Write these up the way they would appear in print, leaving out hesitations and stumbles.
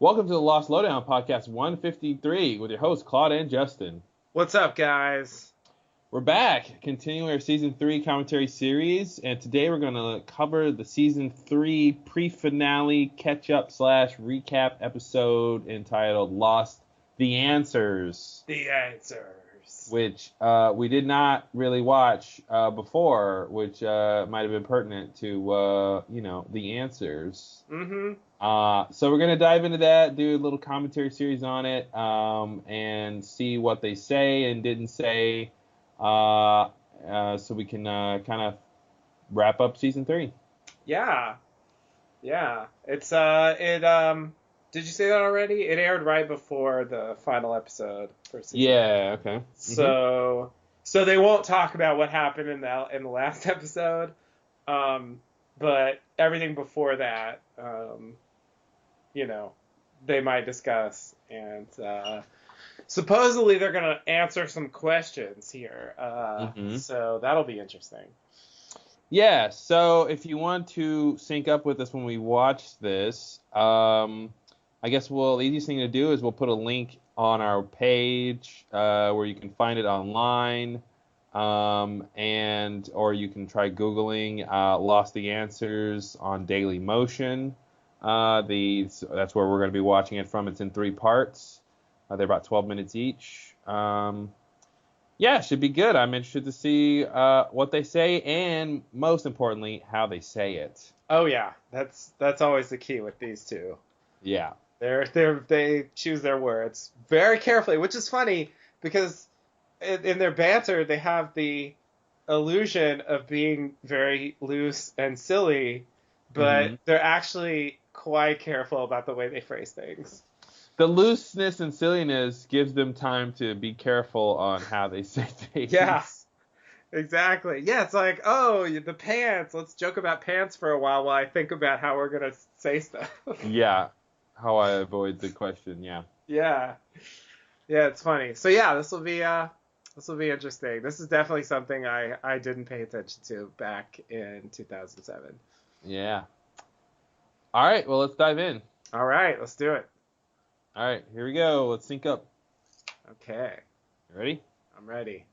Welcome to the Lost Lowdown podcast 153 with your hosts Claude and Justin. What's up, guys? We're back, continuing our season 3 commentary series, and today we're going to cover the season 3 pre-finale catch-up / recap episode entitled Lost: The Answers. The Answers. Which we did not really watch before, which might have been pertinent to, The Answers. Mm-hmm. So we're going to dive into that, do a little commentary series on it, and see what they say and didn't say, so we can kind of wrap up season 3. Yeah. It's did you say that already? It aired right before the final episode for season. Yeah, okay. So they won't talk about what happened in the last episode. But everything before that, they might discuss, and supposedly they're gonna answer some questions here. So that'll be interesting. Yeah, so if you want to sync up with us when we watch this, I guess the easiest thing to do is we'll put a link on our page where you can find it online, or you can try Googling Lost the Answers on Daily Motion. That's where we're going to be watching it from. It's in 3 parts. They're about 12 minutes each. Yeah, it should be good. I'm interested to see what they say, and most importantly, how they say it. Oh yeah, that's always the key with these two. Yeah. They choose their words very carefully, which is funny because in their banter they have the illusion of being very loose and silly, but they're actually quite careful about the way they phrase things. The looseness and silliness gives them time to be careful on how they say things. Yeah, exactly. Yeah, it's like, oh, the pants. Let's joke about pants for a while I think about how we're gonna say stuff. Yeah, how I avoid the question. Yeah. Yeah, it's funny. So yeah, this will be interesting. This is definitely something I didn't pay attention to back in 2007. Yeah. All right, well, let's dive in. All right, let's do it. All right, here we go. Let's sync up. Okay. You ready? I'm ready.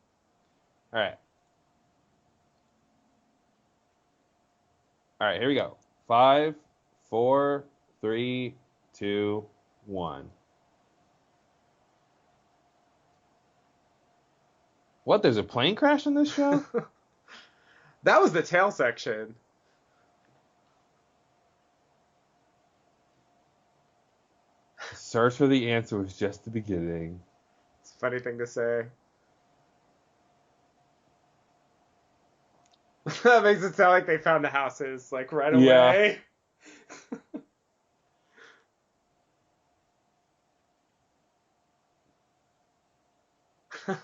All right. All right, here we go. 5, 4, 3, 2, 1. What? There's a plane crash in this show? That was the tail section. Search for the answer was just the beginning. It's a funny thing to say. That makes it sound like they found the houses like right away. Yeah.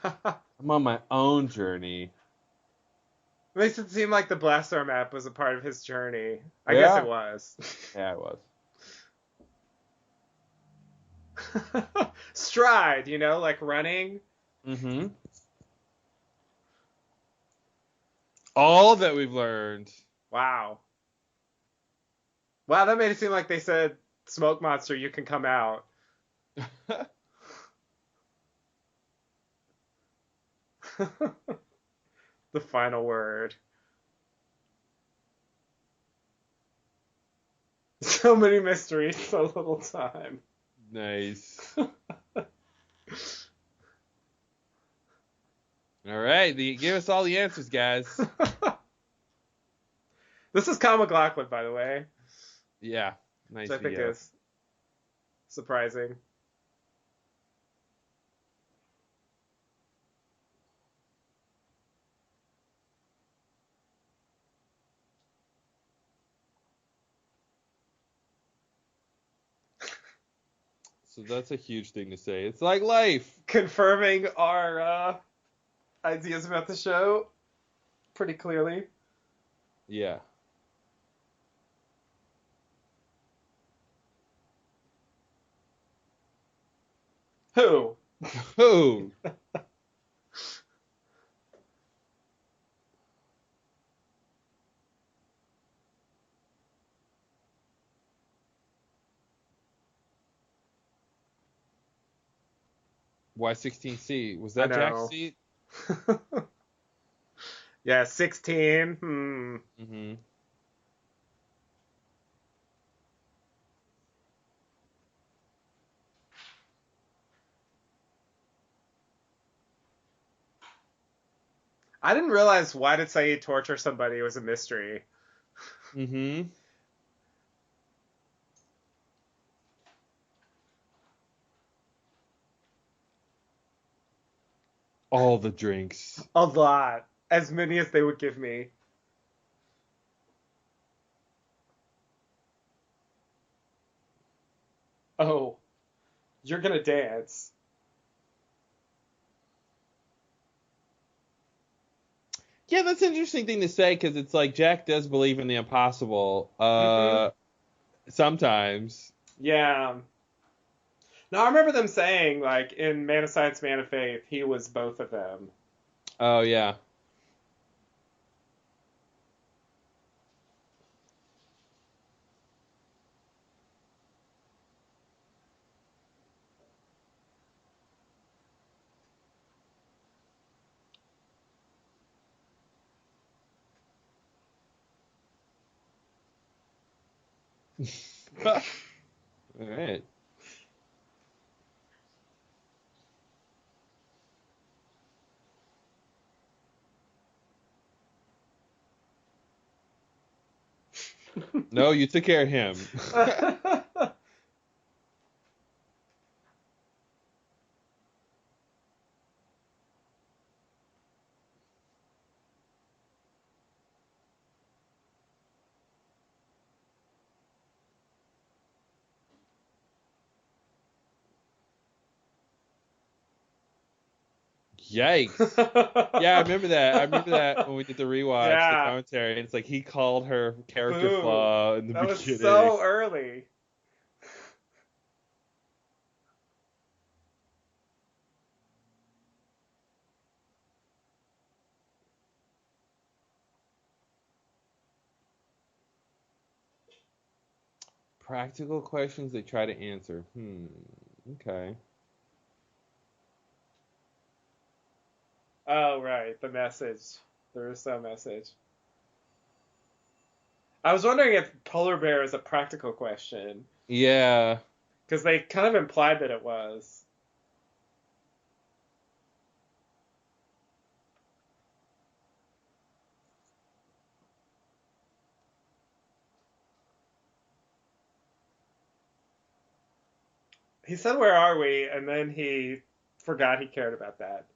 I'm on my own journey. Makes it seem like the Blastar map was a part of his journey. I Yeah. guess it was. Yeah, it was. Stride, like running. Mm-hmm. All that we've learned. Wow, that made it seem like they said, "Smoke monster, you can come out." The final word. So many mysteries, so little time. Nice. All right, give us all the answers, guys. This is Kyle MacLachlan, by the way. Yeah, nice. Which I think is surprising. So that's a huge thing to say. It's like life. Confirming our ideas about the show pretty clearly. Yeah. Who? Who? Why 16C? Was I that Jack's know. seat? Yeah, 16. Mm-hmm. I didn't realize why did Saeed torture somebody was a mystery. Mm-hmm. All the drinks. A lot. As many as they would give me. Oh, you're gonna dance. Yeah, that's an interesting thing to say because it's like Jack does believe in the impossible. Mm-hmm. Sometimes. Yeah. No, I remember them saying, like, in Man of Science, Man of Faith, he was both of them. Oh yeah. All right. No, you took care of him. Yikes. Yeah, I remember that. I remember that when we did the rewatch, the Yeah. commentary, and it's like he called her character Boo. flaw in the That was beginning. so early. Practical questions they try to answer. Okay. Oh, right. The message. The Rousseau message. I was wondering if polar bear is a practical question, Yeah. because they kind of implied that it was. He said, "Where are we?" And then he forgot he cared about that.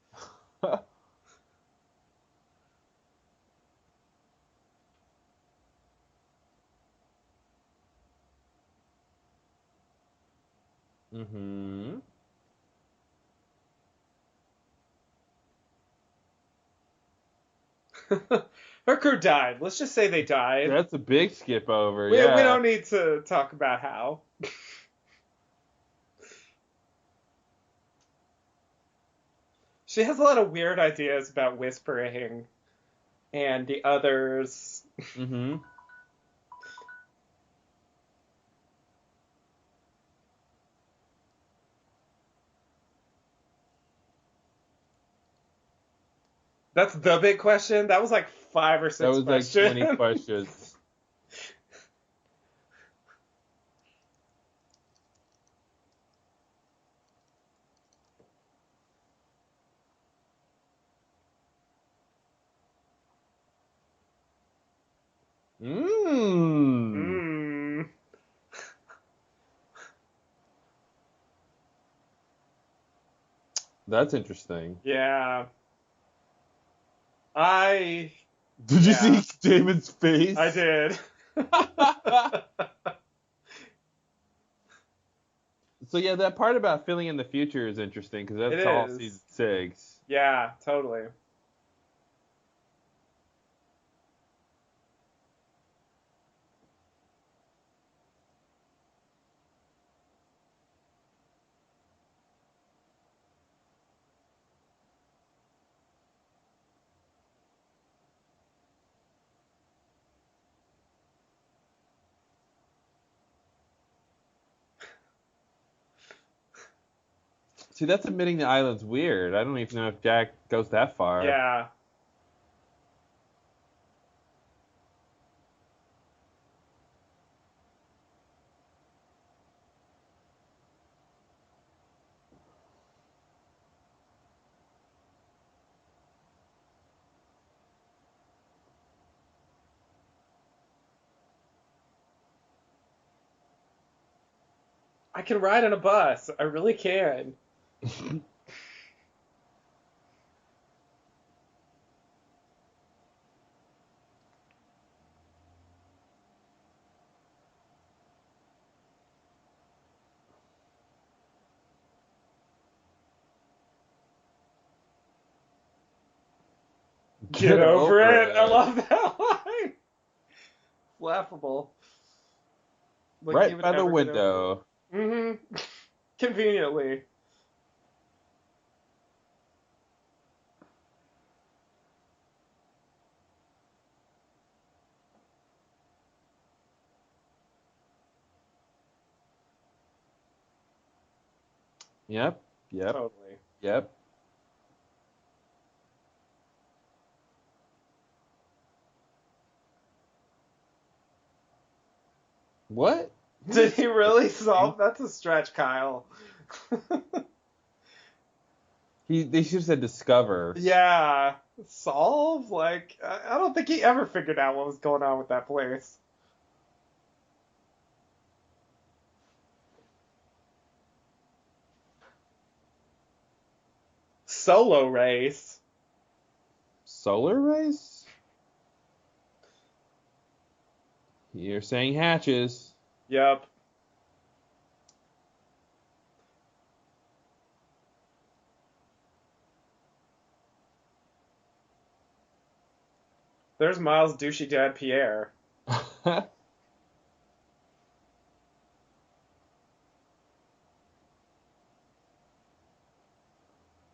Mm-hmm. Her crew died. Let's just say they died. That's a big skip over, We yeah. don't need to talk about how. She has a lot of weird ideas about whispering and the others. Mm-hmm. That's the big question. That was like five or That six was like 20 questions. questions. Mmm. Hmm. That's interesting. Yeah. I. Did you see Yeah. Damon's I face? did. So yeah, that part about filling in the future is interesting because It that's all season is. 6. Yeah, totally. See, that's admitting the island's weird. I don't even know if Jack goes that far. Yeah. I can ride on a bus. I really can. Get over it. I love that line. Laughable. Like, right by the window. Mm-hmm. Conveniently. Yep. Totally. Yep. What? Did he really solve? That's a stretch, Kyle. They should have said discover. Yeah. Solve? Like, I don't think he ever figured out what was going on with that place. Solo race. Solar race? You're saying hatches. Yep. There's Miles' douchey dad Pierre.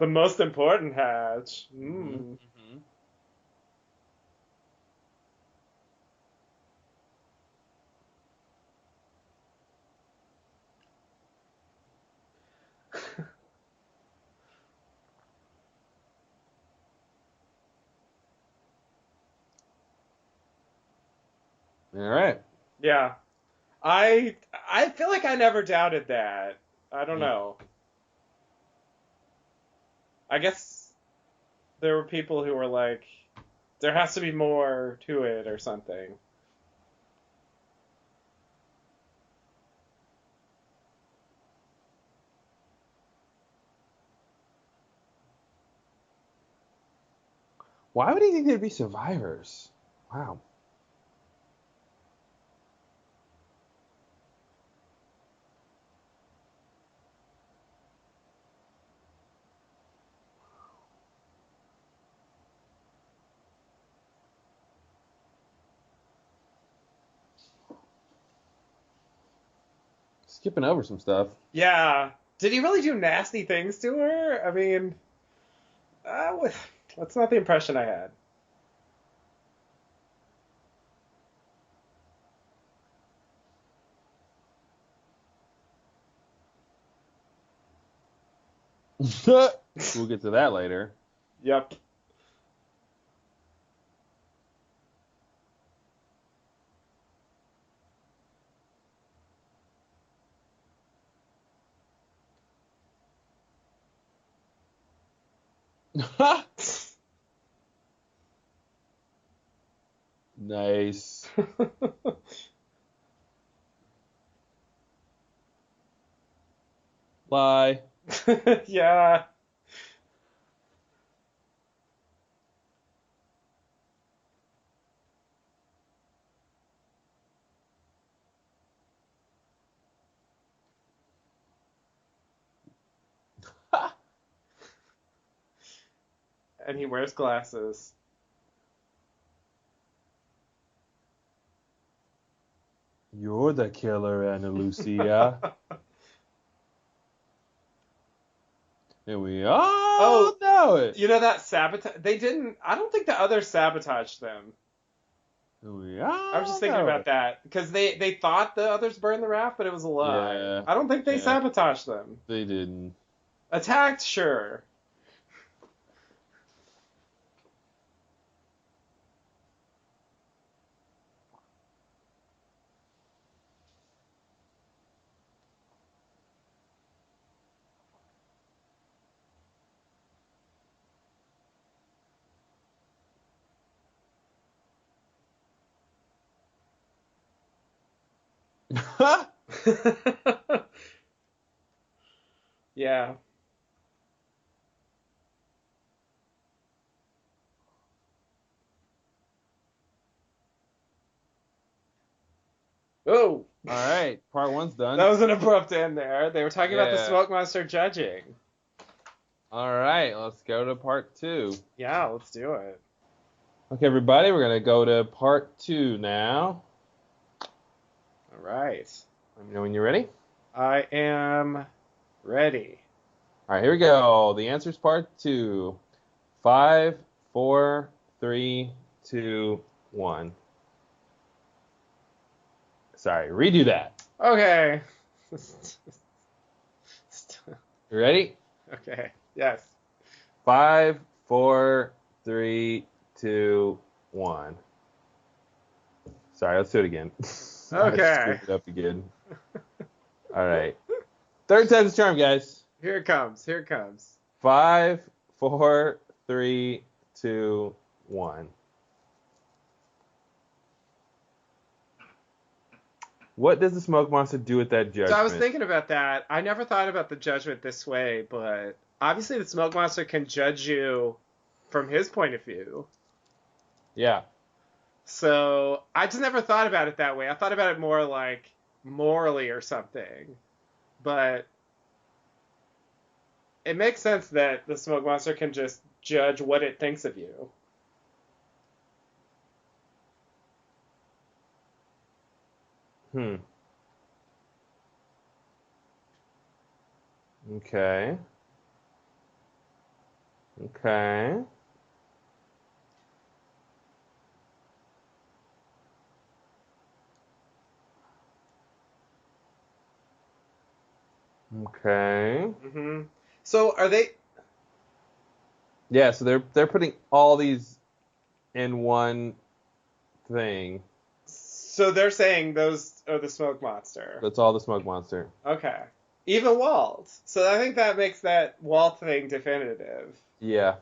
The most important hatch. Mm. Mm-hmm. All right. Yeah. I feel like I never doubted that. I don't know. I guess there were people who were like, there has to be more to it or something. Why would he think there'd be survivors? Wow. Skipping over some stuff. Yeah. Did he really do nasty things to her? I mean, that's not the impression I had. We'll get to that later. Yep. Nice. Lie. Yeah. And he wears glasses. You're the killer, Ana Lucia. And we all know it. You know that sabotage? They didn't. I don't think the others sabotaged them. And we all I was just thinking know about it. that because they thought the others burned the raft, but it was a lie. Yeah. I don't think they Yeah. sabotaged them. They didn't. Attacked, sure. Yeah. Oh, All right, part one's done. that was an abrupt end there. They were talking about the Yeah. smoke monster judging. All right, let's go to part two. Yeah, let's do it. Okay, everybody, we're gonna go to part two now. All right. Let me know when you're ready. I am ready. All right, here we go. The answer's part two. 5, 4, 3, 2, 1. Sorry, redo that. Okay. You ready? Okay. Yes. 5, 4, 3, 2, 1. Sorry, let's do it again. Okay. I screwed it up again. All right. Third time's the charm, guys. Here it comes. Here it comes. 5, 4, 3, 2, 1. What does the smoke monster do with that judgment? So I was thinking about that. I never thought about the judgment this way, but obviously the smoke monster can judge you from his point of view. Yeah. So I just never thought about it that way. I thought about it more like morally or something. But it makes sense that the smoke monster can just judge what it thinks of you. Hmm. Okay. Okay. Okay. Hmm. So are they? Yeah, so they're putting all these in one thing. So they're saying those are the smoke monster. That's all the smoke monster. Okay. Even Walt. So I think that makes that Walt thing definitive. Yeah.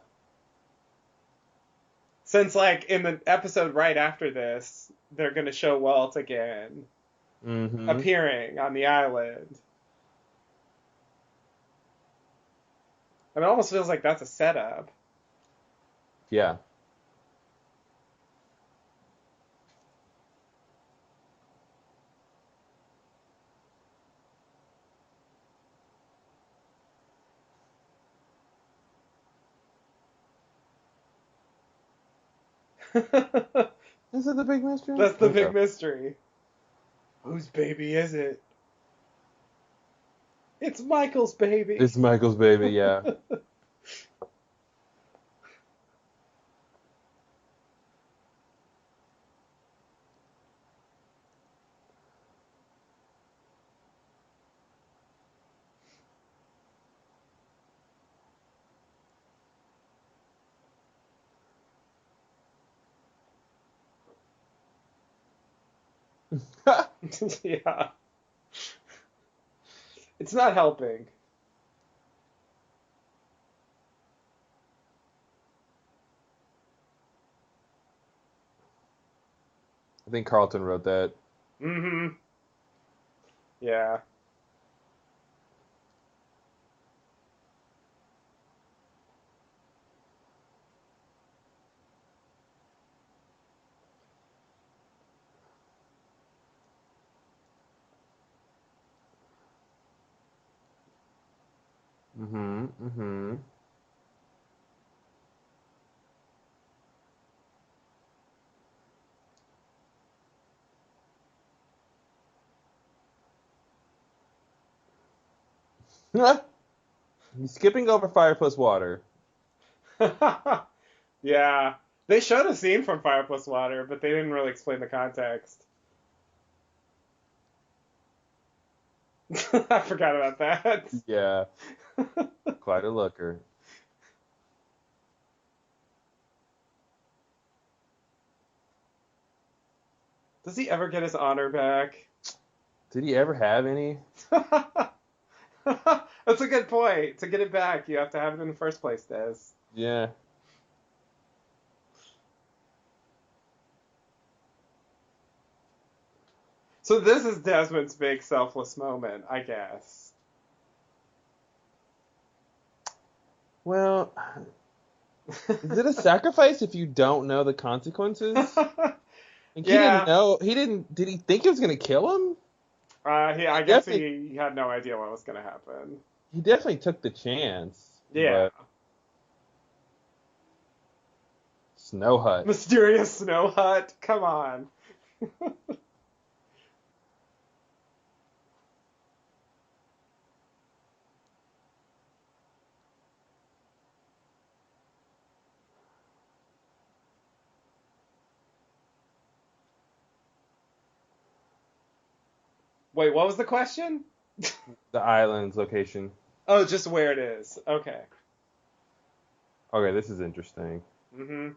Since, like, in the episode right after this, they're going to show Walt again Mm-hmm. appearing on the island. And it almost feels like that's a setup. Yeah. Is it the big mystery? That's the Okay. big mystery. Whose baby is it? It's Michael's baby. It's Michael's baby, yeah. Yeah. It's not helping. I think Carlton wrote that. Mm-hmm. Yeah. Mm-hmm. Mm-hmm. He's skipping over fire plus water. Yeah. They showed a scene from Fire Plus Water, but they didn't really explain the context. I forgot about that. Yeah. Quite a looker. Does he ever get his honor back? Did he ever have any? That's a good point. To get it back, you have to have it in the first place, Des. Yeah. So this is Desmond's big selfless moment, I guess. Well, is it a sacrifice if you don't know the consequences? Like, he didn't Yeah. know. He didn't. Did he think it was gonna kill him? I guess he had no idea what was going to happen. He definitely took the chance. Yeah. But Snow Hut. Mysterious Snow Hut. Come on. Wait, what was the question? The island's location. Oh, just where it is. Okay. Okay, this is interesting. Mm-hmm.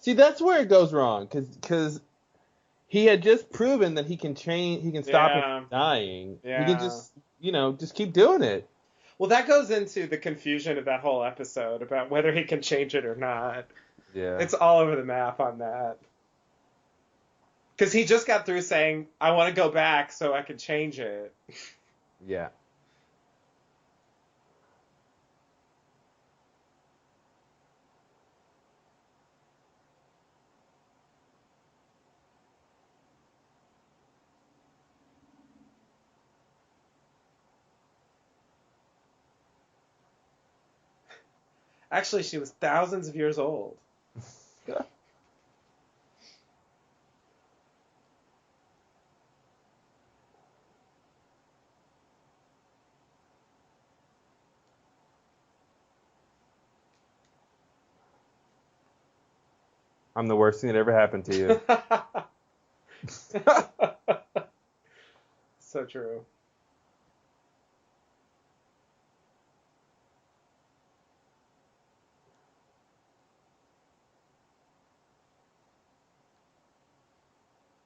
See, that's where it goes wrong, because he had just proven that he can change, he can stop him Yeah. from dying. He Yeah. can just, just keep doing it. Well, that goes into the confusion of that whole episode about whether he can change it or not. Yeah. It's all over the map on that. Because he just got through saying, I want to go back so I can change it. Yeah. Actually, she was thousands of years old. I'm the worst thing that ever happened to you. So true.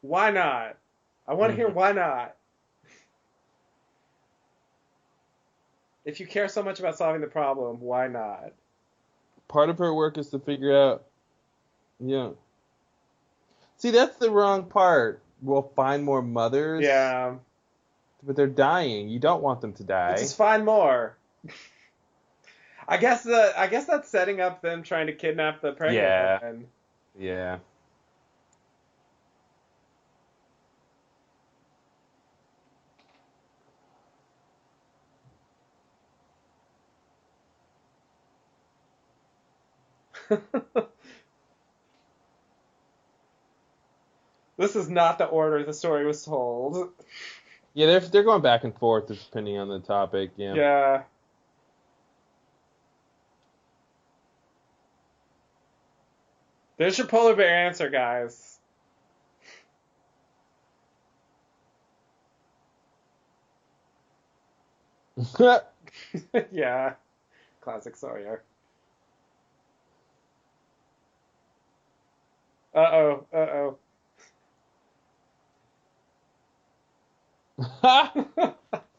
Why not? I want to hear why not. If you care so much about solving the problem, why not? Part of her work is to figure out, See, that's the wrong part. We'll find more mothers. Yeah. But they're dying. You don't want them to die. Just find more. I guess that's setting up them trying to kidnap the pregnant woman. Yeah. This is not the order the story was told. Yeah, they're going back and forth depending on the topic. Yeah. Yeah. There's your polar bear answer, guys. Yeah. Classic Sawyer. Uh-oh. Uh-oh. I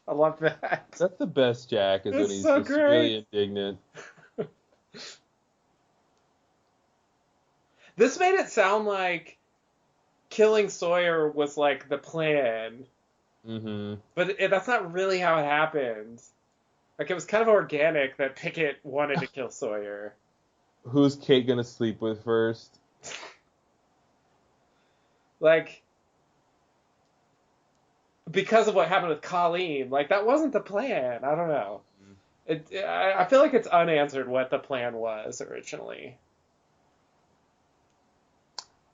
love that. That's the best Jack, is when It's he's so just great. really indignant. This made it sound like killing Sawyer was like the plan. Mm-hmm. But that's not really how it happened. Like, it was kind of organic that Pickett wanted to kill Sawyer. Who's Kate gonna sleep with first? Like, because of what happened with Colleen, like, that wasn't the plan. I don't know. I feel like it's unanswered what the plan was originally.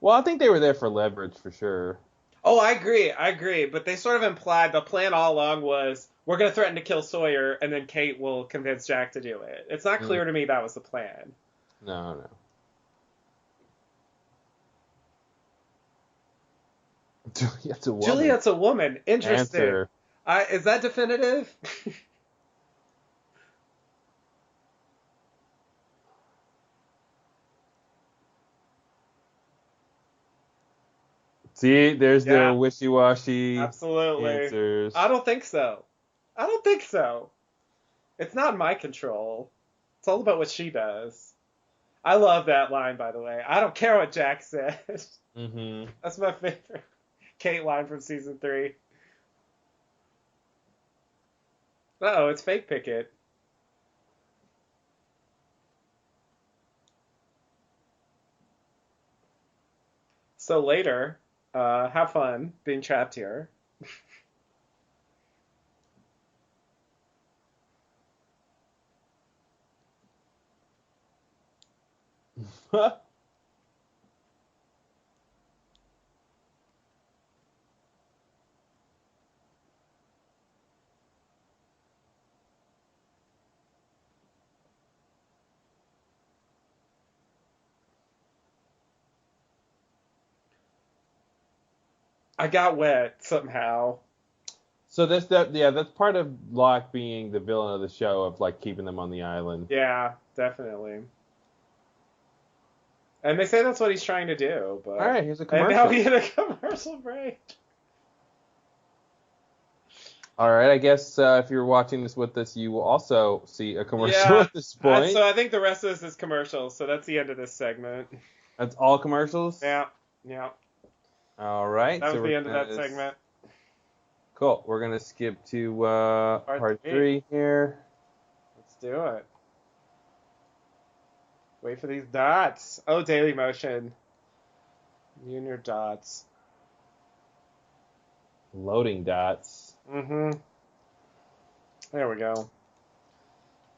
Well, I think they were there for leverage for sure. Oh, I agree. I agree. But they sort of implied the plan all along was we're going to threaten to kill Sawyer, and then Kate will convince Jack to do it. It's not Mm, clear to me that was the plan. no, no. It's a woman. Juliet's a woman. Interesting. Answer. Is that definitive? See, there's their Yeah, wishy-washy absolutely. I answers. don't think so. I don't think so. It's not in my control. It's all about what she does. I love that line, by the way. I don't care what Jack says. Mm-hmm. That's my favorite Kate line from season 3. Uh-oh, it's fake Pickett. So later, have fun being trapped here. I got wet somehow. So that's part of Locke being the villain of the show of like keeping them on the island. Yeah, definitely. And they say that's what he's trying to do, All but right, here's a and now we commercial. get a commercial break. All right, I guess if you're watching this with us, you will also see a commercial Yeah, at this point. so I think the rest of this is commercials, so that's the end of this segment. That's all commercials. Yeah, yeah, All right, that so was the end of that segment. cool. We're gonna skip to Part part 3. 3 here. Let's do it. Wait for these dots. Oh, Daily Motion. You and your dots. Loading dots. Mm-hmm. There we go.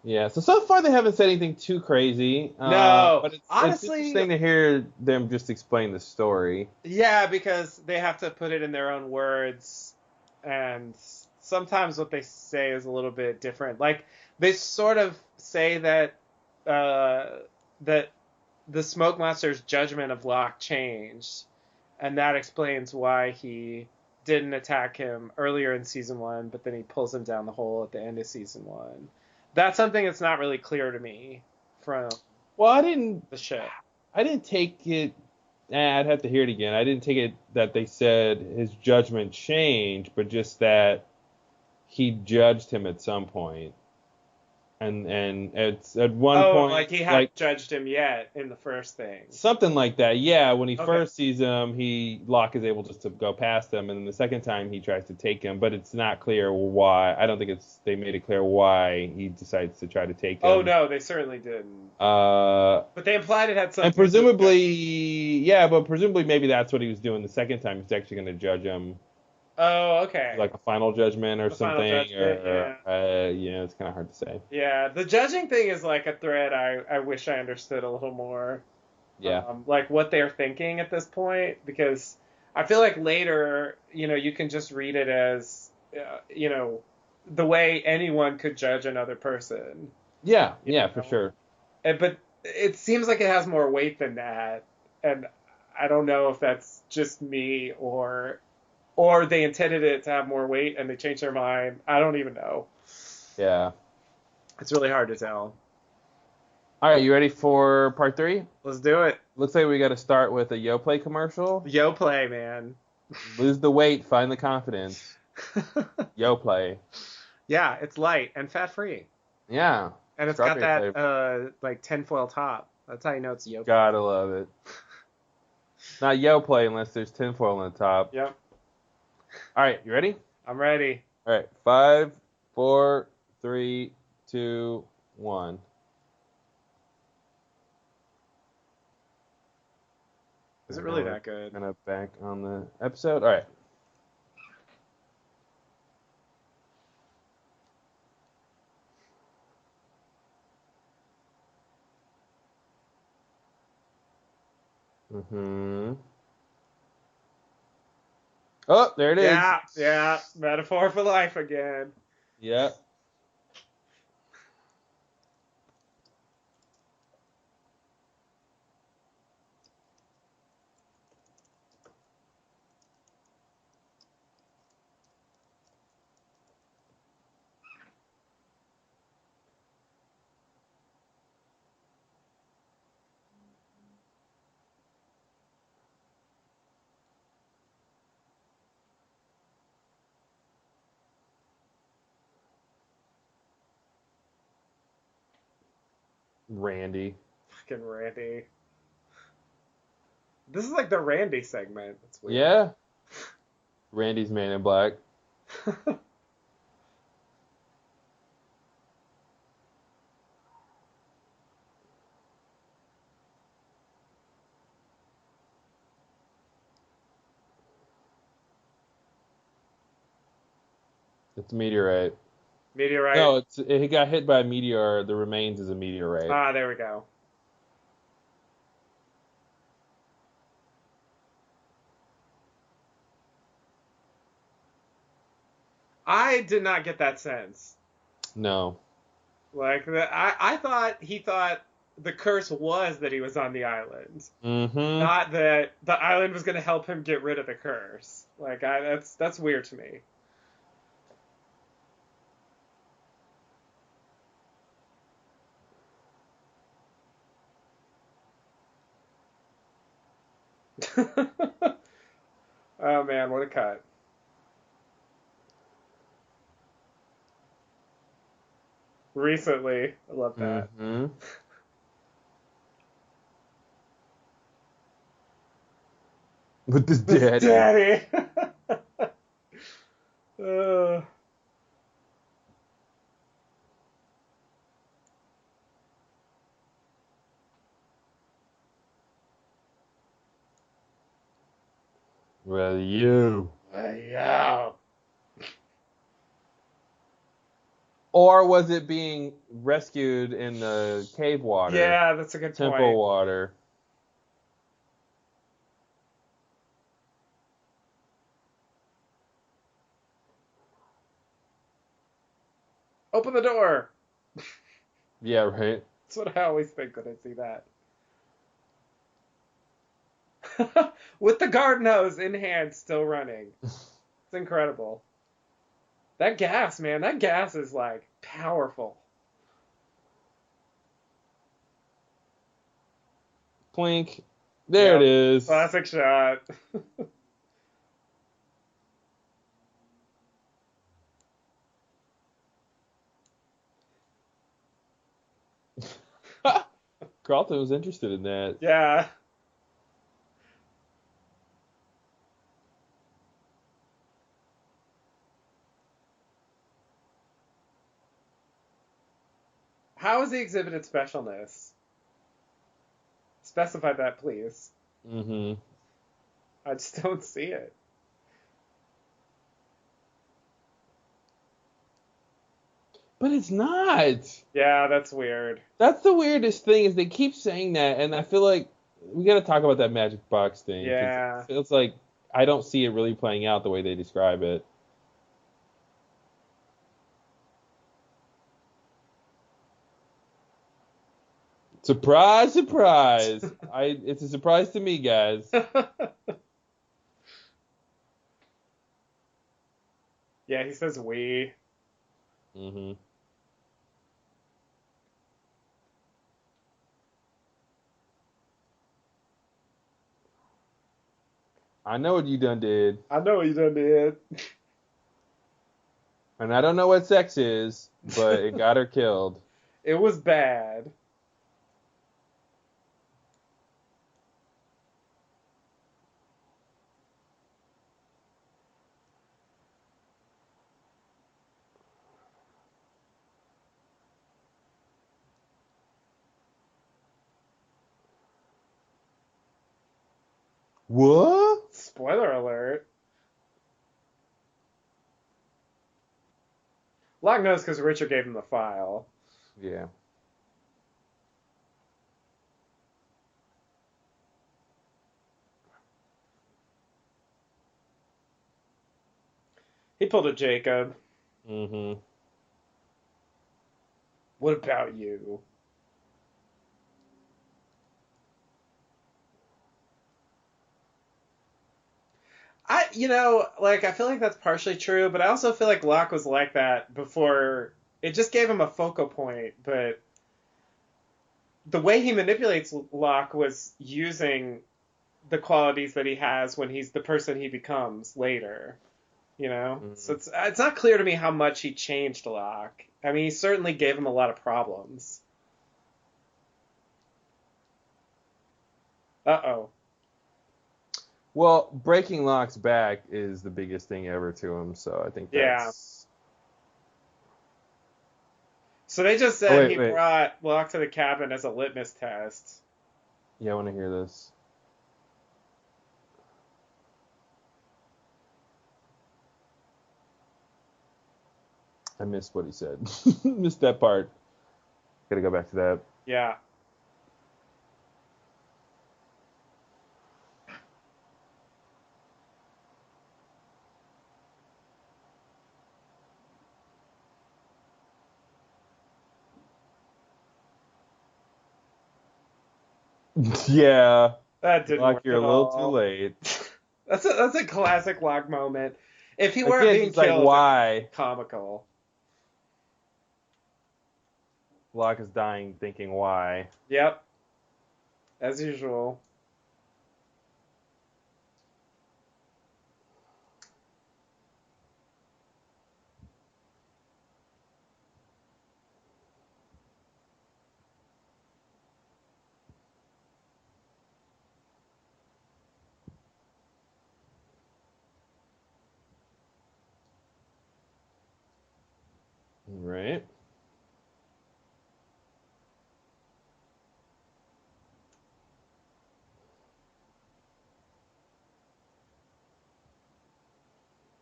Yeah. So far they haven't said anything too crazy. No, But it's honestly, interesting to hear them just explain the story. yeah, because they have to put it in their own words, and sometimes what they say is a little bit different. Like they sort of say that uh, that the smoke monster's judgment of Locke changed, and that explains why he didn't attack him earlier in season 1, but then he pulls him down the hole at the end of season 1. That's something that's not really clear to me from Well, I didn't the show. I didn't take it. I'd have to hear it again. I didn't take it that they said his judgment changed, but just that he judged him at some point. And it's at one Oh, like point, he like hadn't judged him yet in the first thing. something like that. Yeah, when he Okay. first sees him, Locke is able just to go past him, and then the second time he tries to take him, but it's not clear why. I don't think they made it clear why he decides to try to take Oh him. no, they certainly didn't. Uh, But they implied it had something and to do with presumably, it. yeah, but presumably maybe that's what he was doing the second time. He's actually going to judge him Oh, okay. like a final judgment or The final something, judgment, or yeah. yeah, it's kind of hard to say. Yeah, the judging thing is like a thread I wish I understood a little more. Yeah, Like what they're thinking at this point, because I feel like later, you can just read it as, the way anyone could judge another person. yeah, You yeah, for know? sure. But it seems like it has more weight than that, and I don't know if that's just me or they intended it to have more weight and they changed their mind. I don't even know. Yeah. It's really hard to tell. All right, you ready for part 3? Let's do it. Looks like we got to start with a YoPlay commercial. Yo play, man. Lose the weight, find the confidence. YoPlay. Yeah, it's light and fat free. Yeah. And it's got Strawberry that flavor. like tinfoil top. That's how you know it's yo. Gotta love it. Not YoPlay unless there's tinfoil on the top. Yep, All right, you ready? I'm ready. All right, 5, 4, 3, 2, 1. Is it And really now that good? we're gonna back on the episode. All right. Mm-hmm. Oh, there it is. Yeah. Metaphor for life again. Yeah. Randy. Fucking Randy. This is like the Randy segment. It's weird. Yeah. Randy's Man in Black. It's a meteorite. Meteorite. No, he got hit by a meteor. The remains is a meteorite. Ah, there we go. I did not get that sense. No. Like, I thought he thought the curse was that he was on the island, Mm-hmm. not that the island was going to help him get rid of the curse. Like, that's weird to me. Oh man, what a cut! Recently, I love that. Mm-hmm. With this This daddy. daddy. uh, Well, you. yeah. Or was it being rescued in the cave water? Yeah, that's a good Temple point. water. Open the door. Yeah, right. That's what I always think when I see that. With the garden hose in hand, still running. It's incredible. That gas, man, that gas is like powerful. Plink. There it Yep. is. Classic shot. Carlton was interested in that. Yeah. How is he exhibited specialness? Specify that, please. Mm-hmm. I just don't see it. But it's not. Yeah, that's weird. That's the weirdest thing is they keep saying that, and I feel like we got to talk about that magic box thing because Yeah. it feels like I don't see it really playing out the way they describe it. Surprise, surprise! It's a surprise to me, guys. Yeah, he says we. Mm-hmm. I know what you done did, I know what you done did. and I don't know what sex is, but it got her killed. It was bad. What? Spoiler alert. Locke knows because Richard gave him the file. Yeah. He pulled a Jacob. Mm-hmm. What about you? I feel like that's partially true, but I also feel like Locke was like that before. It just gave him a focal point, but the way he manipulates Locke was using the qualities that he has when he's the person he becomes later. So Mm-hmm. it's not clear to me how much he changed Locke. I mean, he certainly gave him a lot of problems. Uh-oh. Well, breaking Locke's back is the biggest thing ever to him, so I think Yeah. that's. So they just Oh, said wait, he wait. brought Locke to the cabin as a litmus test. Yeah, I want to hear this. I missed what he said. Missed that part. Gotta go back to that. Yeah. Yeah. That didn't Locke, work you're at a little too all. late. That's a classic Locke moment. If he weren't Again, being he's like, killed, it'd be why? comical. Locke is dying thinking why. Yep, as usual. Right?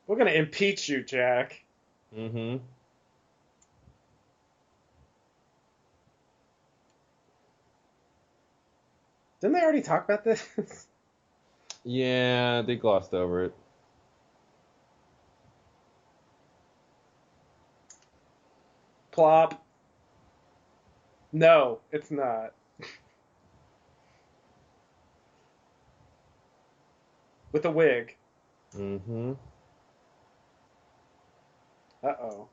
We're gonna impeach you, Jack. Mm-hmm. Didn't they already talk about this? Yeah, they glossed over it. Plop. No, it's not. With a wig. Mm-hmm. Uh-oh.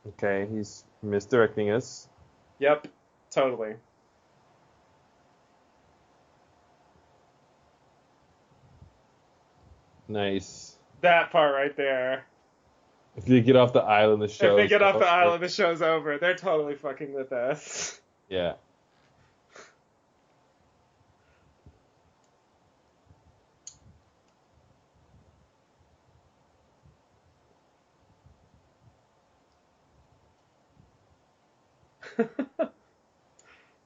Okay, he's misdirecting us. Yep, totally. Nice. That part right there. If you get off the island, the If they show's get off the over. island, the show's over. They're totally fucking with us. Yeah.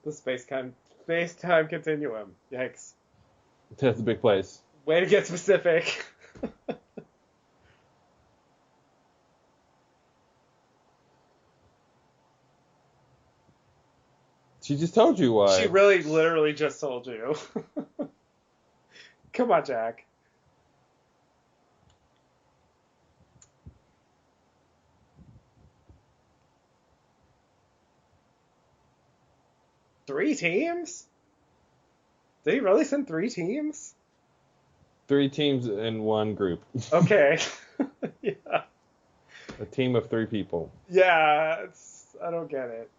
The space-time continuum. Yikes. That's a big place. Way to get specific. She just told you She why. really literally just told you. Come on, Jack. Three teams? Did he really send three teams? 3 teams in one group. Okay. Yeah. A team of 3 people. Yeah, I don't get it.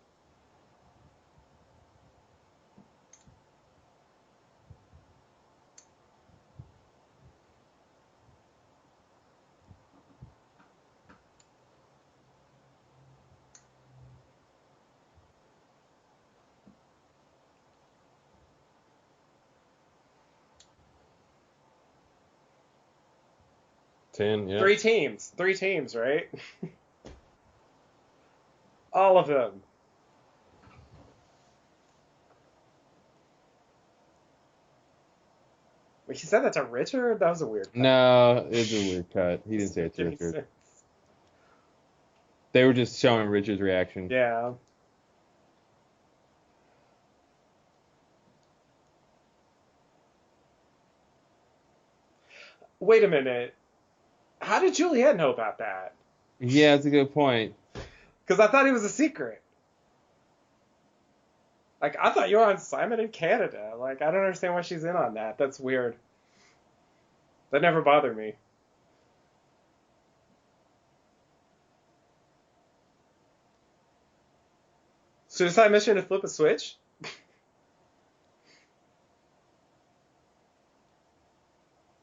Ten, yeah. Three teams. Three teams, right? All of them. Wait, he said that to Richard? That was a weird cut. No, it's a weird cut. He didn't Doesn't say it make to any Richard. sense. They were just showing Richard's reaction. Yeah. Wait a minute. How did Juliet know about that? Yeah, that's a good point. Because I thought it was a secret. Like, I thought you were on Simon in Canada. Like, I don't understand why she's in on that. That's weird. That never bothered me. Suicide mission to flip a switch?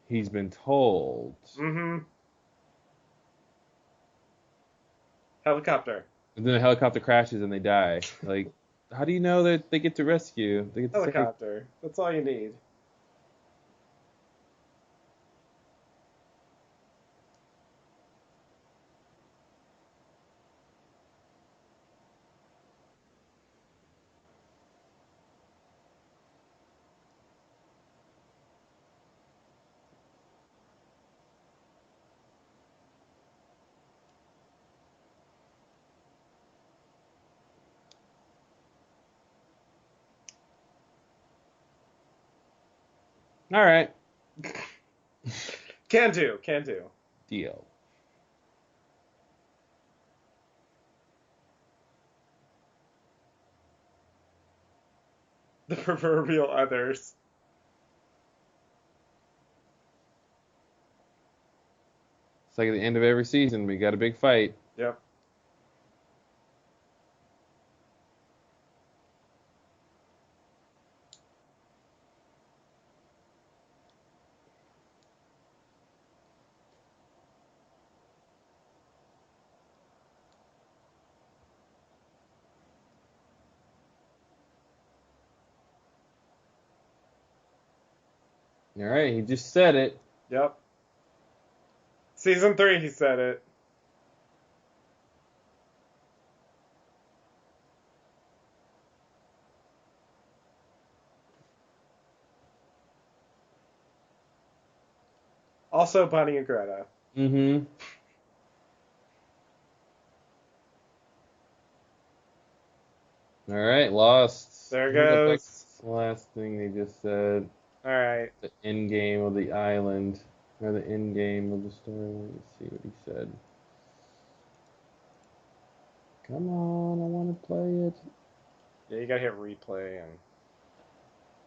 He's been told. Mm-hmm. Helicopter. And then the helicopter crashes and they die. Like, how do you know that they get to rescue? They get to save. Helicopter. That's all you need. All right. Can do. Can do. Deal. The proverbial others. It's like at the end of every season, we got a big fight. Yep. All right, he just said it. Yep. Season 3, he said it. Also, Bunny and Greta. Mm-hmm. All right, lost. There I think that's like goes. the last thing they just said. All right. The end game of the island, or the end game of the story. Let me see what he said. Come on, I want to play it. Yeah, you gotta hit replay and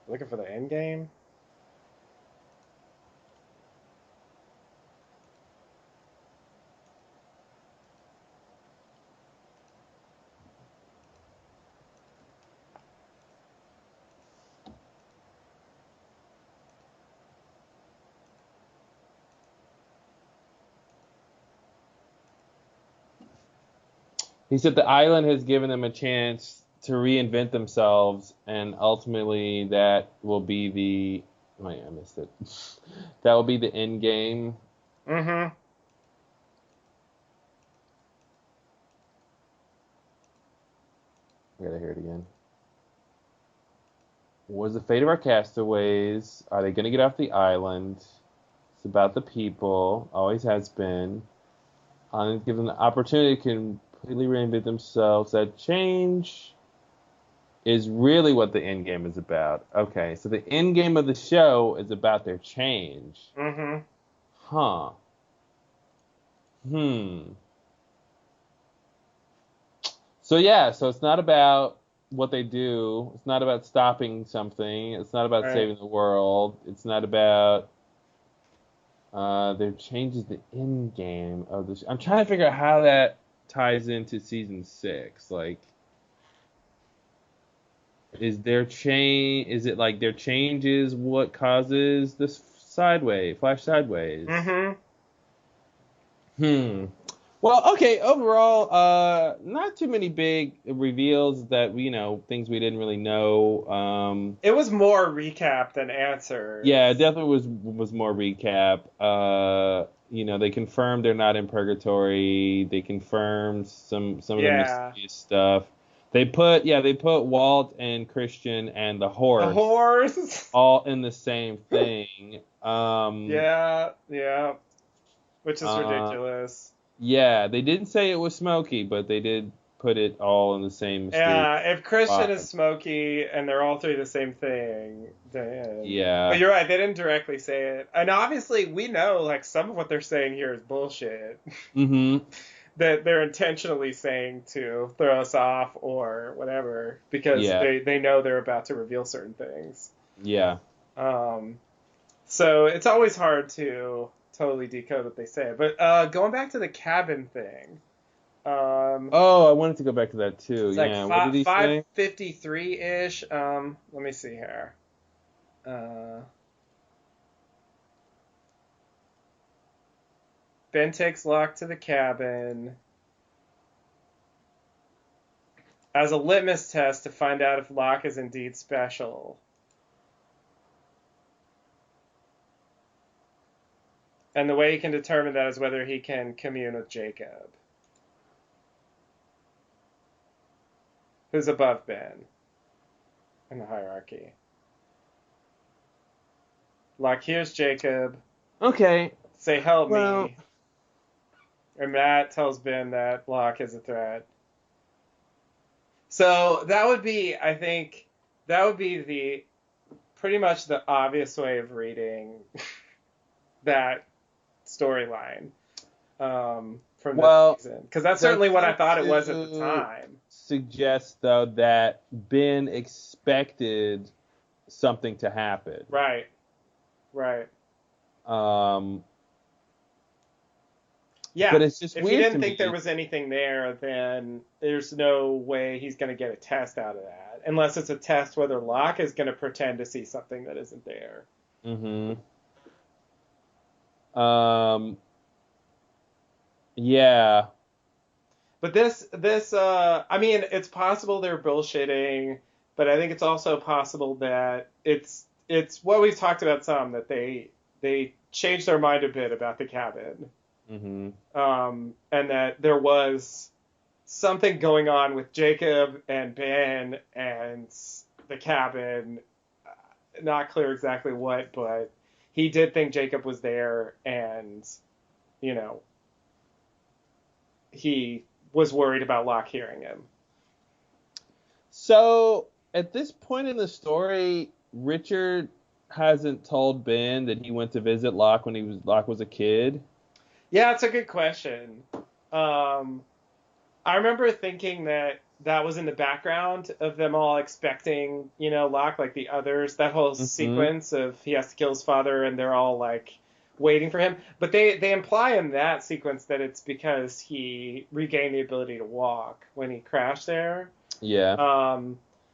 looking for the end game. He said the island has given them a chance to reinvent themselves, and ultimately that will be the. Wait, I missed it. That will be the end game. Mm-hmm. I gotta hear it again. What is the fate of our castaways? Are they gonna get off the island? It's about the people. Always has been. And give them the opportunity to completely reinvent themselves. That change is really what the end game is about. Okay, so the end game of the show is about their change. Mm-hmm. Huh. Hmm. So yeah, so it's not about what they do. It's not about stopping something. It's not about All right. saving the world. It's not about their changes the end game of this. I'm trying to figure out how that ties into season 6. Like, is their change? Is it like their change is what causes this flash sideways? Mm-hmm. Hmm. Well, okay. Overall, not too many big reveals that things we didn't really know. It was more recap than answers. Yeah, it definitely was more recap. They confirmed they're not in purgatory. They confirmed some of the Yeah. mysterious stuff. They put Walt and Christian and the The horse horse. all in the same thing. Yeah. Which is uh, ridiculous. yeah, they didn't say it was Smokey, but they did put it all in the same Yeah, if Christian spot. is Smokey and they're all three the same thing, then. But Yeah. you're right, they didn't directly say it. And obviously, we know, like, some of what they're saying here is bullshit. Mm-hmm. That they're intentionally saying to throw us off or whatever, because Yeah. they know they're about to reveal certain things. Yeah. Um, so it's always hard to totally decode what they say. But going back to the cabin thing. Oh, I wanted to go back to that too. It's like Yeah. What did he say? 5:53 ish. Let me see here. Ben takes Locke to the cabin as a litmus test to find out if Locke is indeed special. And the way he can determine that is whether he can commune with Jacob, who's above Ben in the hierarchy. Locke hears Jacob Okay. say, "Help Well, me." And Matt tells Ben that Locke is a threat. So that would be, I think, that would be the pretty much the obvious way of reading that storyline from this season, because that's certainly what I thought it was at the time. Suggests though that Ben expected something to happen. Right. Right. Yeah. But it's just If weird he didn't to think me. there was anything there, then there's no way he's going to get a test out of that, unless it's a test whether Locke is going to pretend to see something that isn't there. Mm-hmm. Yeah. But I mean, it's possible they're bullshitting, but I think it's also possible that it's what we've talked about some, that they changed their mind a bit about the cabin, Mm-hmm. and that there was something going on with Jacob and Ben and the cabin. Not clear exactly what, but he did think Jacob was there, and you know he was worried about Locke hearing him. So at this point in the story, Richard hasn't told Ben that he went to visit Locke when Locke was a kid. Yeah, it's a good question. I remember thinking that was in the background of them all expecting, Locke, like the others, that whole sequence of he has to kill his father and they're all like waiting for him. But they imply in that sequence that it's because he regained the ability to walk when he crashed there. Yeah.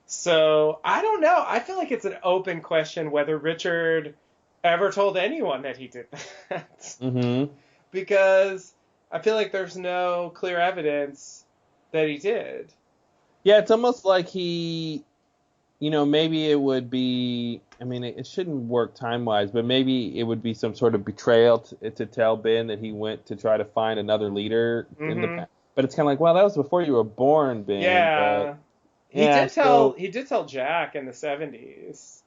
So I don't know. I feel like it's an open question whether Richard ever told anyone that he did that. Mm-hmm. Because I feel like there's no clear evidence that he did. Yeah, it's almost like he, maybe it would be, I mean, it shouldn't work time-wise, but maybe it would be some sort of betrayal to tell Ben that he went to try to find another leader in the past. But it's kind of like, well, that was before you were born, Ben. Yeah. But, he did tell Jack in the 70s.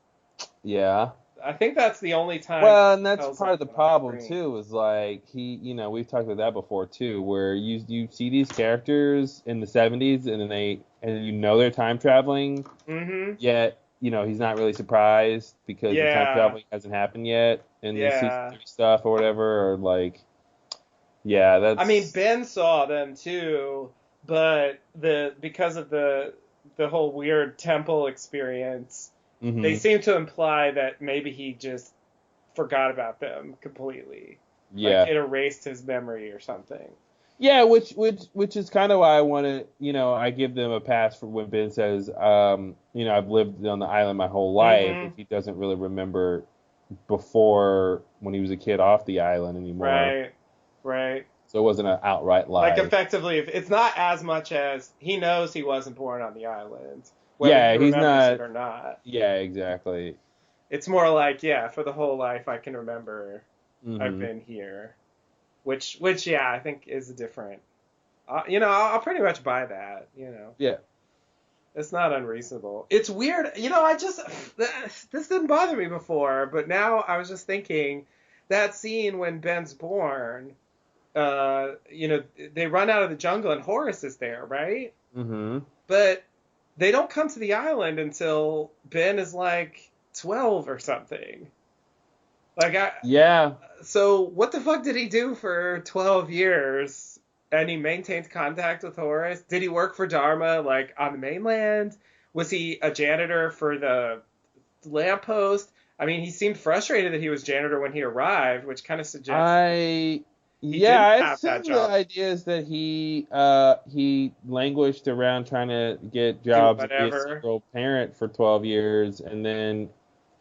Yeah. I think that's the only time. Well, and that's part of the problem too. Is like we've talked about that before too, where you see these characters in the 70s, and then they're time traveling. Mm-hmm. Yet he's not really surprised because the time traveling hasn't happened yet in the season 3 stuff or whatever, or like. Yeah, that's. I mean, Ben saw them too, but because of the whole weird temple experience. Mm-hmm. They seem to imply that maybe he just forgot about them completely. Yeah. Like it erased his memory or something. Yeah, which is kind of why I want to, I give them a pass for when Ben says, I've lived on the island my whole life. Mm-hmm. If he doesn't really remember before when he was a kid off the island anymore. Right. So it wasn't an outright lie. Like effectively, it's not as much as he knows he wasn't born on the island. Whether he remembers it or not. Yeah, exactly. It's more like, for the whole life I can remember I've been here. Which I think is a different. I'll pretty much buy that. Yeah. It's not unreasonable. It's weird. This didn't bother me before, but now I was just thinking that scene when Ben's born, they run out of the jungle and Horus is there, right? Mm-hmm. But they don't come to the island until Ben is like 12 or something. Yeah. So what the fuck did he do for 12 years? And he maintained contact with Horus? Did he work for Dharma, like, on the mainland? Was he a janitor for the lamppost? I mean, he seemed frustrated that he was janitor when he arrived, which kind of suggests he didn't I have that assume the job. idea is that he languished around trying to get Do jobs and be a whatever. single parent for 12 years, and then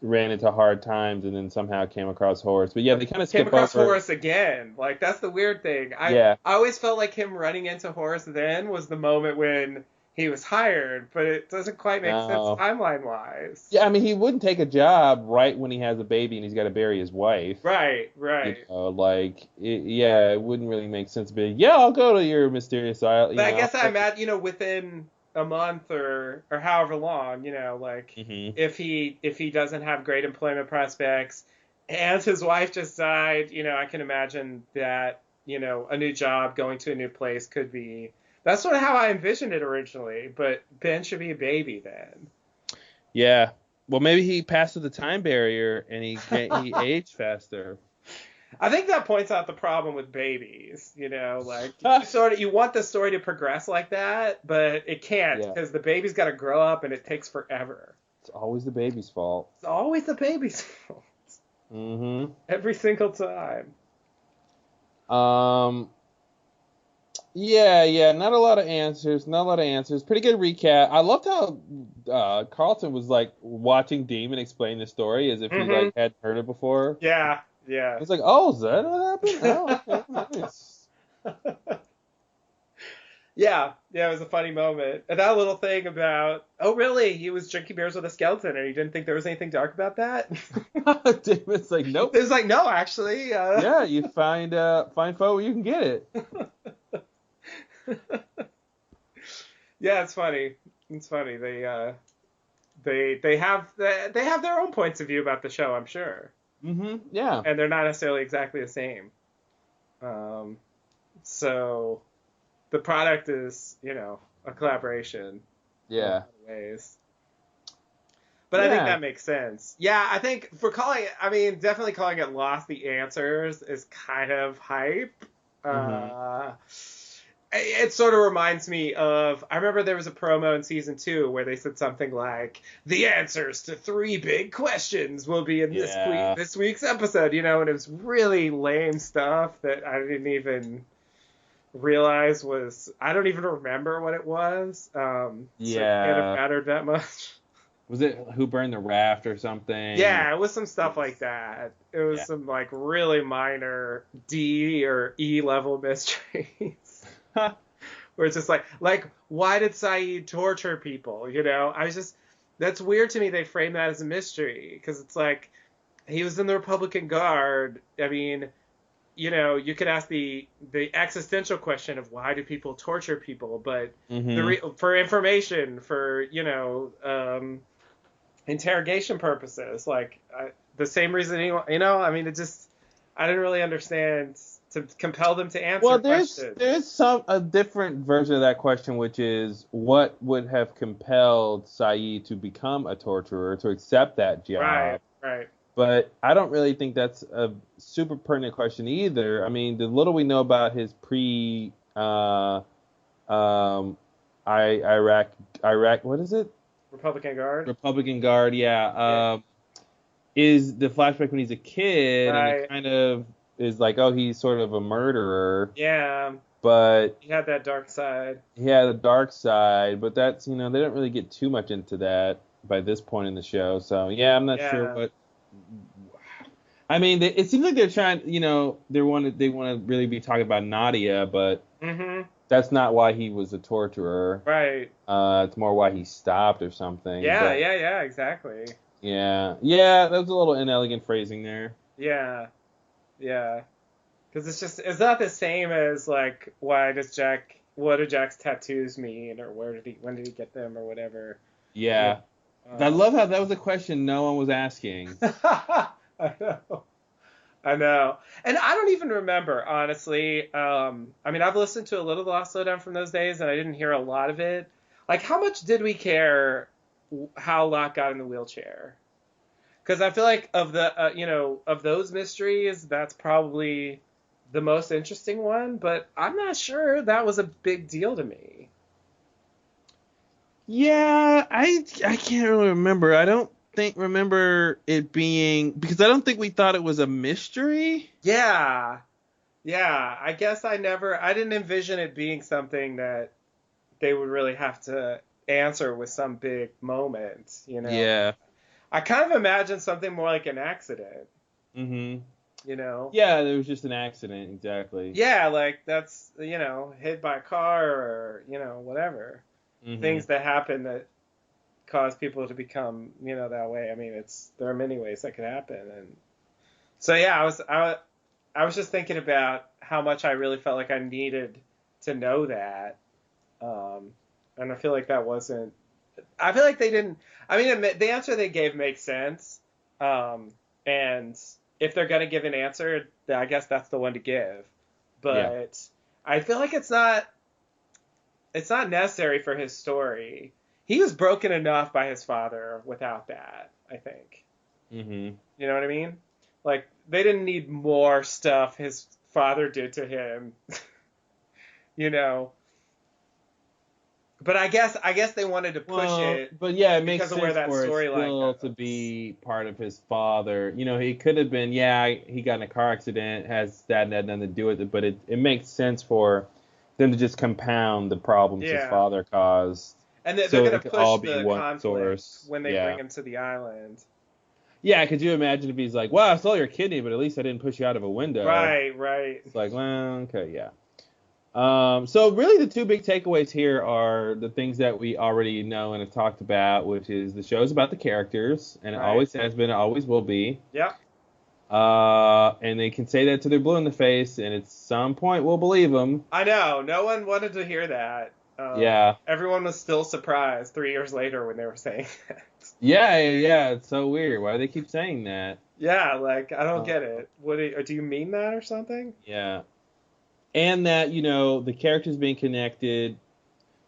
ran into hard times, and then somehow came across Horus. But yeah, they kind of Came skip across over. Horus again. Like, that's the weird thing. Yeah. I always felt like him running into Horus then was the moment when he was hired, but it doesn't quite make sense No. timeline wise. Yeah, I mean, he wouldn't take a job right when he has a baby and he's got to bury his wife. Right, right. It wouldn't really make sense to be, yeah, I'll go to your mysterious island, But I guess I'm at, within a month or however long, like Hmm. if he doesn't have great employment prospects and his wife just died, I can imagine that, a new job, going to a new place could be. That's sort of how I envisioned it originally, but Ben should be a baby then. Yeah. Well, maybe he passed the time barrier and he aged faster. I think that points out the problem with babies, like you want the story to progress like that, but it can't Yeah. because the baby's got to grow up and it takes forever. It's always the baby's fault. It's always the baby's fault. Hmm. Every single time. Um. Yeah. Not a lot of answers. Not a lot of answers. Pretty good recap. I loved how Carlton was like watching Demon explain the story as if he Hmm. like hadn't heard it before. Yeah, yeah. It's like, oh, is that what happened? Oh, okay, nice. Yeah, it was a funny moment. And that little thing about, oh, really? He was drinking beers with a skeleton and he didn't think there was anything dark about that? Demon's like, nope. It was like, no, actually. Yeah, you find foe where you can get it. Yeah, it's funny. It's funny. They have their own points of view about the show, I'm sure, Yeah. and they're not necessarily exactly the same. So the product is, a collaboration in a Yeah. lot of ways. But I think Yeah. that makes sense. Yeah, I think definitely calling it Lost the Answers is kind of hype. It sort of reminds me of, I remember there was a promo in season 2 where they said something like, the answers to 3 big questions will be in Yeah. this week's episode, and it was really lame stuff that I didn't even realize I don't even remember what it was. So it can't have mattered that much. Was it Who Burned the Raft or something? Yeah, it was some stuff like that. It was some like really minor D or E level mysteries. Where it's just like why did Saeed torture people? That's weird to me. They frame that as a mystery because it's like he was in the Republican Guard. I mean, you could ask the existential question of why do people torture people, but for information, for interrogation purposes, the same reason I mean, it just I didn't really understand. To compel them to answer questions. There's a different version of that question, which is what would have compelled Saeed to become a torturer, to accept that job. Right. But I don't really think that's a super pertinent question either. I mean, the little we know about his Iraq, what is it? Republican Guard. Republican Guard, yeah. Is the flashback when he's a kid, and it kind of is like, oh, he's sort of a murderer. Yeah. But he had that dark side. He had a dark side, but that's, they don't really get too much into that by this point in the show. So, yeah, I'm not sure what. I mean, it seems like they're trying, they want to really be talking about Nadia, but that's not why he was a torturer. Right. It's more why he stopped or something. Yeah, exactly. Yeah, that was a little inelegant phrasing there. Yeah. Because it's not the same as like, what do Jack's tattoos mean, or when did he get them, or whatever. Yeah. I love how that was a question no one was asking. I know. I know. And I don't even remember, honestly. I mean, I've listened to a little Lost Slowdown from those days, and I didn't hear a lot of it. Like, how much did we care how Locke got in the wheelchair? Because I feel like of the, of those mysteries, that's probably the most interesting one, but I'm not sure that was a big deal to me. Yeah, I can't really remember. I don't remember it being, because I don't think we thought it was a mystery. Yeah. Yeah. I didn't envision it being something that they would really have to answer with some big moment. Yeah. I kind of imagine something more like an accident, Mhm. you know? Yeah, there was just an accident, exactly. Yeah, like that's, hit by a car or, whatever. Mhm. Things that happen that cause people to become, that way. I mean, there are many ways that could happen. And so, yeah, I was just thinking about how much I really felt like I needed to know that. And I feel like I feel like they didn't, I mean, the answer they gave makes sense. And if they're going to give an answer, I guess that's the one to give. But Yeah. I feel like it's not necessary for his story. He was broken enough by his father without that, I think. Mhm. You know what I mean? Like, they didn't need more stuff his father did to him, you know. But I guess they wanted to push it but yeah, it makes because of where sense that for it storyline still to goes. be part of his father. He could have been, yeah, he got in a car accident, has that and had nothing to do with it, but it makes sense for them to just compound the problems his Yeah. father caused, And they're so going to it could all push be the one conflict source. when they bring Yeah. him to the island. Yeah, could you imagine if he's like, well, I stole your kidney, but at least I didn't push you out of a window. Right, right. It's like, well, okay, yeah. So really the two big takeaways here are the things that we already know and have talked about, which is the show's about the characters, and it Right. always has been, it always will be. Yep. And they can say that till they're blue in the face, and at some point we'll believe them. I know. No one wanted to hear that. Yeah. Everyone was still surprised 3 years later when they were saying that. Yeah, it's so weird. Why do they keep saying that? Yeah, like, I don't Uh, get it. Do you mean that or something? yeah. And that, the characters being connected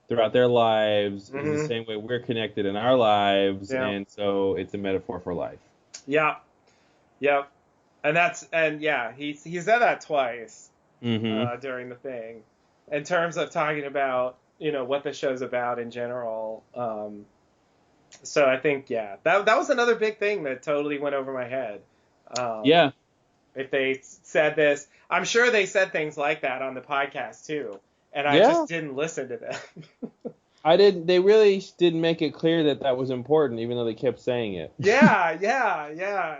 throughout their lives is the Mm-hmm. same way we're connected in our lives, Yeah. and so it's a metaphor for life. Yeah. Yep. And yeah, he said that twice Mm-hmm. during the thing, in terms of talking about what the show's about in general. So I think, yeah, that was another big thing that totally went over my head. Yeah. If they said this, I'm sure they said things like that on the podcast too, and I Yeah. just didn't listen to them. They really didn't make it clear that that was important, even though they kept saying it. Yeah.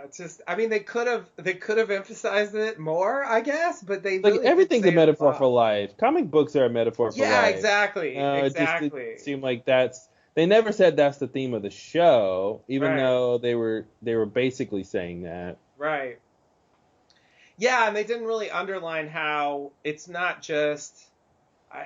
It's just, I mean, they could have emphasized it more, I guess, but they Like, really did everything's say a it metaphor lot. for life. Comic books are a metaphor for Yeah, life. exactly. It seemed like they never said that's the theme of the show, even Right, though they were basically saying that. right. Yeah, and they didn't really underline how it's not just.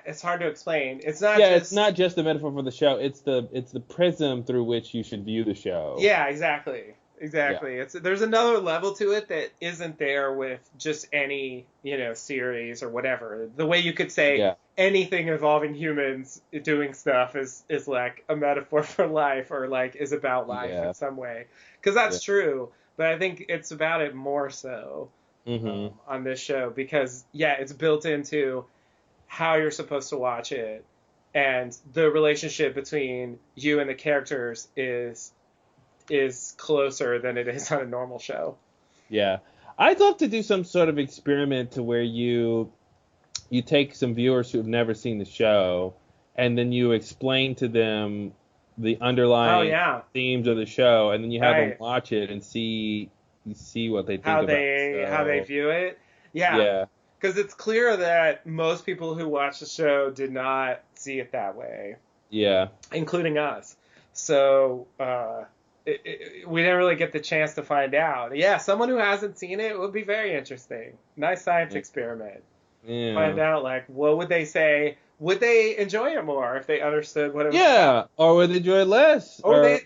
It's hard to explain. It's not Yeah, it's just. not just a metaphor for the show. It's the prism through which you should view the show. Yeah, exactly. Yeah. There's another level to it that isn't there with just any series or whatever. The way you could say Yeah. anything involving humans doing stuff is like a metaphor for life, or like is about life Yeah. in some way, because that's true. But I think it's about it more so Mm-hmm. on this show, because it's built into how you're supposed to watch it, and the relationship between you and the characters is closer than it is on a normal show. Yeah. I'd love to do some sort of experiment to where you take some viewers who have never seen the show, and then you explain to them the underlying themes of the show, and then you have them watch it and see what they think how about the show. how they view it. Yeah. Because it's clear that most people who watch the show did not see it that way. Yeah. Including us. So we didn't really get the chance to find out. Yeah, someone who hasn't seen it would be very interesting. Nice science experiment. Yeah. Find out, like, what would they say? Would they enjoy it more if they understood what it was Yeah, about? or would they enjoy it less? Or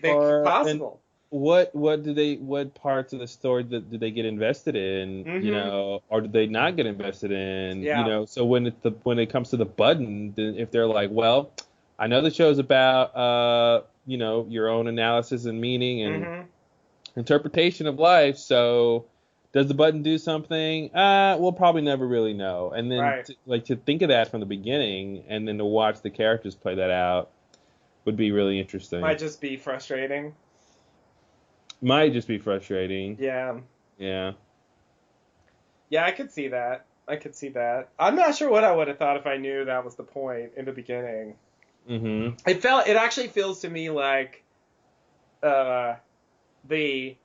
possible. what what parts of the story did they get invested in, Mhm. or did they not get invested in, Yeah. so when it comes to the button, then if they're like, well, I know the show's about your own analysis and meaning and Mhm. interpretation of life, so does the button do something? We'll probably never really know. And then Right. to think of that from the beginning and then to watch the characters play that out would be really interesting. Might just be frustrating. Might just be frustrating. Yeah. Yeah. Yeah, I could see that. I could see that. I'm not sure what I would have thought if I knew that was the point in the beginning. Mhm. It actually feels to me like uh the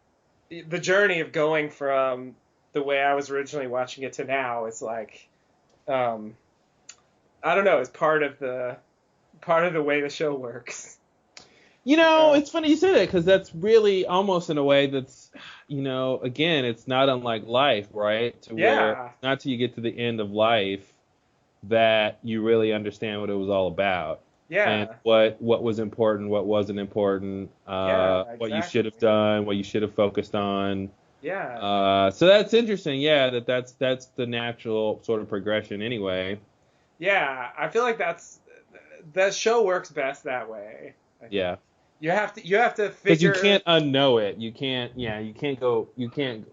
the journey of going from the way I was originally watching it to now is like um I don't know, it's part of the way the show works. It's funny you say that because that's really almost in a way that's, again, it's not unlike life, right? To where Yeah. not till you get to the end of life that you really understand what it was all about and Yeah. what was important, what wasn't important, Yeah, what you should exactly. have done, what you should have focused on. Yeah. So that's interesting. Yeah, that's the natural sort of progression anyway. Yeah, I feel like that show works best that way. I think Yeah. you have to Because you figure. can't unknow it. You can't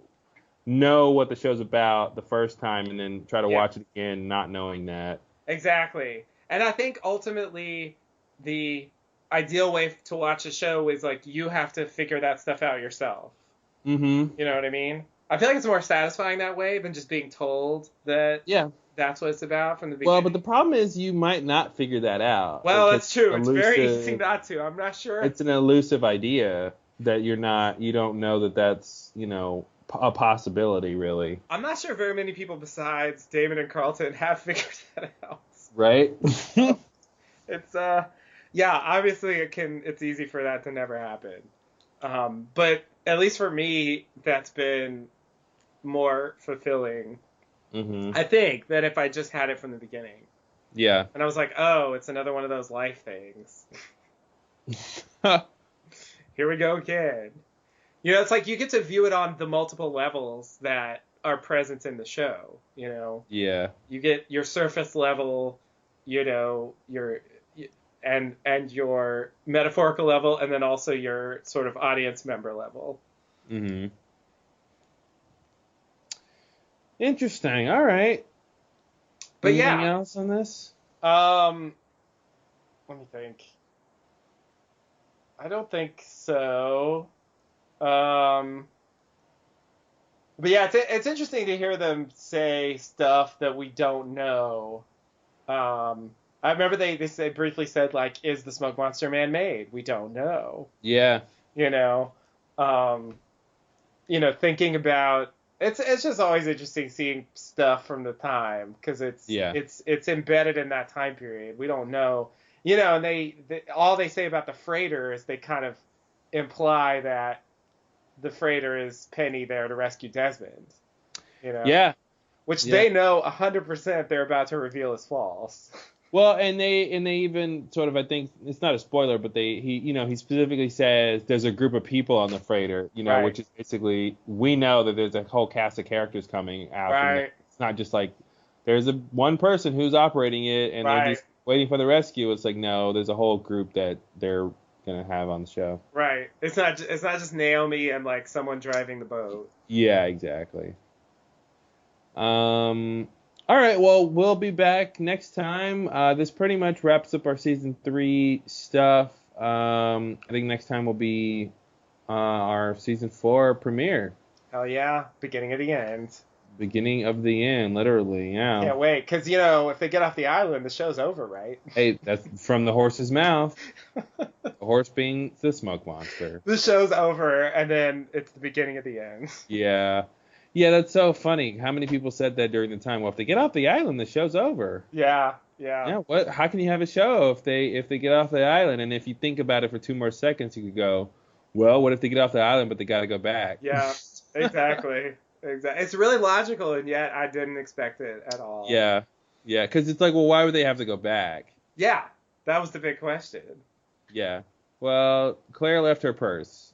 know what the show's about the first time and then try to Yeah, watch it again not knowing that. exactly. And I think ultimately the ideal way to watch a show is like you have to figure that stuff out yourself. Mm-hmm. You know what I mean? I feel like it's more satisfying that way than just being told that Yeah. that's what it's about from the Well, but the beginning. problem is you might not figure that out Well, because that's true. It's very easy not to. I'm not sure. it's an elusive idea that you don't know that that's, a possibility really. I'm not sure very many people besides Damon and Carlton have figured that out. Right? So it's yeah, obviously it's easy for that to never happen. But at least for me, that's been more fulfilling. Mm-hmm. I think that if I just had it from the beginning, Yeah. and I was like, oh, it's another one of those life things. Here we go again. It's like you get to view it on the multiple levels that are present in the show. Yeah. You get your surface level, your and your metaphorical level, and then also your sort of audience member level. Mm-hmm. Interesting. All right. But Anything yeah, else on this? um, let me think. I don't think so. Um, but yeah, it's interesting to hear them say stuff that we don't know. I remember they briefly said like, is the smoke monster man-made? We don't know. Yeah. You know, um, thinking about it's just always interesting seeing stuff from the time because Yeah. it's embedded in that time period. We don't know, and all they say about the freighter is they kind of imply that the freighter is Penny there to rescue Desmond, Yeah. which Yeah. they know 100% they're about to reveal is false. Well, and they even sort of, I think it's not a spoiler, but he specifically says there's a group of people on the freighter, Right, which is basically we know that there's a whole cast of characters coming out, and right, it's not just like there's one person who's operating it and they're right, just waiting for the rescue. It's like no, there's a whole group that they're gonna have on the show. right. It's not just Naomi and like someone driving the boat. Yeah, exactly. All right, well, we'll be back next time. This pretty much wraps up our season 3 stuff. I think next time will be our season 4 premiere, Hell yeah, beginning of the end. beginning of the end, literally. Yeah. Can't wait, because if they get off the island, the show's over, right? Hey, that's from the horse's mouth. The horse being the smoke monster. The show's over, and then it's the beginning of the end. Yeah. Yeah, that's so funny. How many people said that during the time? Well, if they get off the island, the show's over. Yeah, yeah, Yeah, what? How can you have a show if they get off the island? And if you think about it for 2 more seconds, you could go, well, what if they get off the island but they got to go back? yeah, exactly. Exactly. It's really logical, and yet I didn't expect it at all. Yeah, yeah, because it's like, well, why would they have to go back? Yeah, that was the big question. Yeah. Well, Claire left her purse.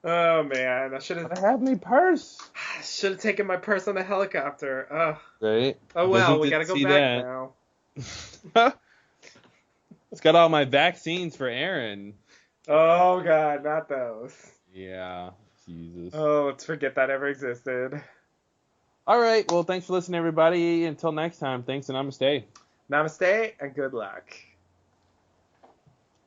Oh man, I I have my purse. should have taken my purse on the helicopter. Ugh. Right. Oh well, Vicky we didn't gotta go see back that. now. It's got all my vaccines for Aaron. Oh god, not those. Yeah. Jesus. Oh, let's forget that ever existed. All right. Well, thanks for listening, everybody. Until next time, thanks and namaste. Namaste and good luck.